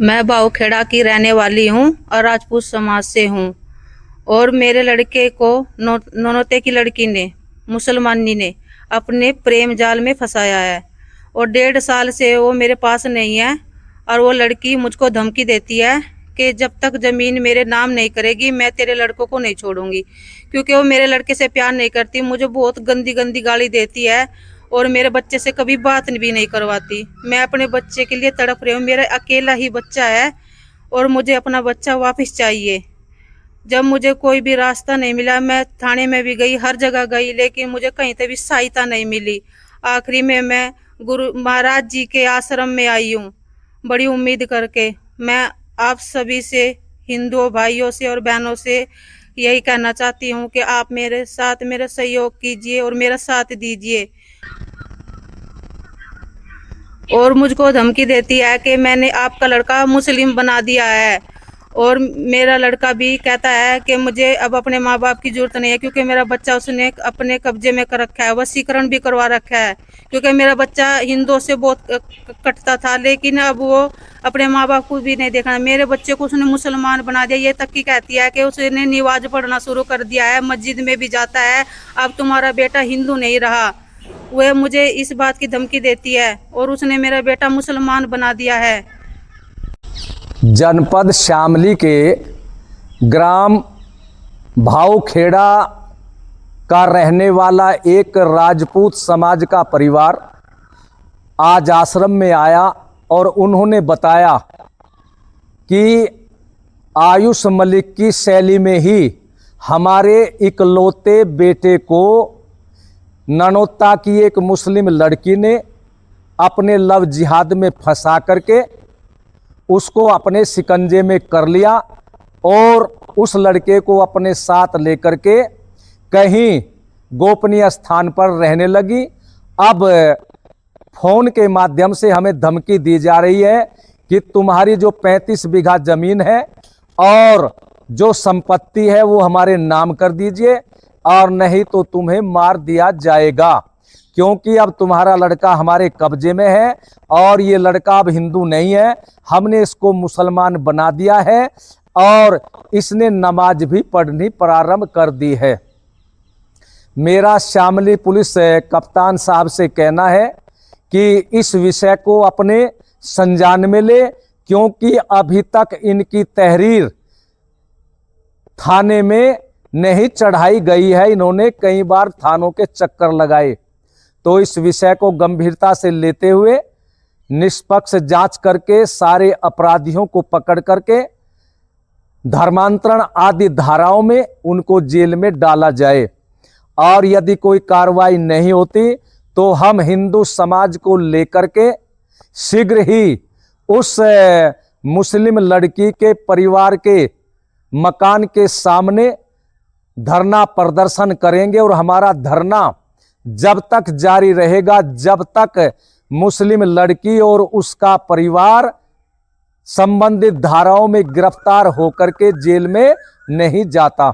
मैं भावखेड़ा की रहने वाली हूँ और राजपूत समाज से हूँ। और मेरे लड़के को नौनौते की लड़की ने, मुसलमानी ने, अपने प्रेम जाल में फंसाया है और 1.5 साल से वो मेरे पास नहीं है। और वो लड़की मुझको धमकी देती है कि जब तक ज़मीन मेरे नाम नहीं करेगी मैं तेरे लड़कों को नहीं छोड़ूंगी, क्योंकि वो मेरे लड़के से प्यार नहीं करती। मुझे बहुत गंदी गंदी गाली देती है और मेरे बच्चे से कभी बात भी नहीं करवाती। मैं अपने बच्चे के लिए तड़प रही हूँ। मेरा अकेला ही बच्चा है और मुझे अपना बच्चा वापस चाहिए। जब मुझे कोई भी रास्ता नहीं मिला, मैं थाने में भी गई, हर जगह गई, लेकिन मुझे कहीं से भी सहायता नहीं मिली। आखिरी में मैं गुरु महाराज जी के आश्रम में आई हूँ, बड़ी उम्मीद करके। मैं आप सभी से, हिंदुओं भाइयों से और बहनों से यही कहना चाहती हूँ कि आप मेरे साथ मेरा सहयोग कीजिए और मेरा साथ दीजिए। और मुझको धमकी देती है कि मैंने आपका लड़का मुस्लिम बना दिया है। और मेरा लड़का भी कहता है कि मुझे अब अपने माँ बाप की जरूरत नहीं है, क्योंकि मेरा बच्चा उसने अपने कब्जे में कर रखा है, वसीकरण भी करवा रखा है। क्योंकि मेरा बच्चा हिंदुओं से बहुत कटता था, लेकिन अब वो अपने माँ बाप को भी नहीं देखना। मेरे बच्चे को उसने मुसलमान बना दिया। ये तक की कहती है कि उसने नमाज पढ़ना शुरू कर दिया है, मस्जिद में भी जाता है। अब तुम्हारा बेटा हिंदू नहीं रहा। वह मुझे इस बात की धमकी देती है और उसने मेरा बेटा मुसलमान बना दिया है। जनपद शामली के ग्राम भावखेड़ा का रहने वाला एक राजपूत समाज का परिवार आज आश्रम में आया और उन्होंने बताया कि आयुष मलिक की शैली में ही हमारे इकलौते बेटे को ननौता की एक मुस्लिम लड़की ने अपने लव जिहाद में फंसा करके उसको अपने शिकंजे में कर लिया और उस लड़के को अपने साथ लेकर के कहीं गोपनीय स्थान पर रहने लगी। अब फोन के माध्यम से हमें धमकी दी जा रही है कि तुम्हारी जो 35 बीघा जमीन है और जो संपत्ति है वो हमारे नाम कर दीजिए और नहीं तो तुम्हें मार दिया जाएगा, क्योंकि अब तुम्हारा लड़का हमारे कब्जे में है और ये लड़का अब हिंदू नहीं है। हमने इसको मुसलमान बना दिया है और इसने नमाज भी पढ़नी प्रारंभ कर दी है। मेरा शामली पुलिस कप्तान साहब से कहना है कि इस विषय को अपने संज्ञान में ले, क्योंकि अभी तक इनकी तहरीर थाने में नहीं चढ़ाई गई है। इन्होंने कई बार थानों के चक्कर लगाए। तो इस विषय को गंभीरता से लेते हुए निष्पक्ष जांच करके सारे अपराधियों को पकड़ करके धर्मांतरण आदि धाराओं में उनको जेल में डाला जाए। और यदि कोई कार्रवाई नहीं होती तो हम हिंदू समाज को लेकर के शीघ्र ही उस मुस्लिम लड़की के परिवार के मकान के सामने धरना प्रदर्शन करेंगे। और हमारा धरना जब तक जारी रहेगा जब तक मुस्लिम लड़की और उसका परिवार संबंधित धाराओं में गिरफ्तार होकर के जेल में नहीं जाता।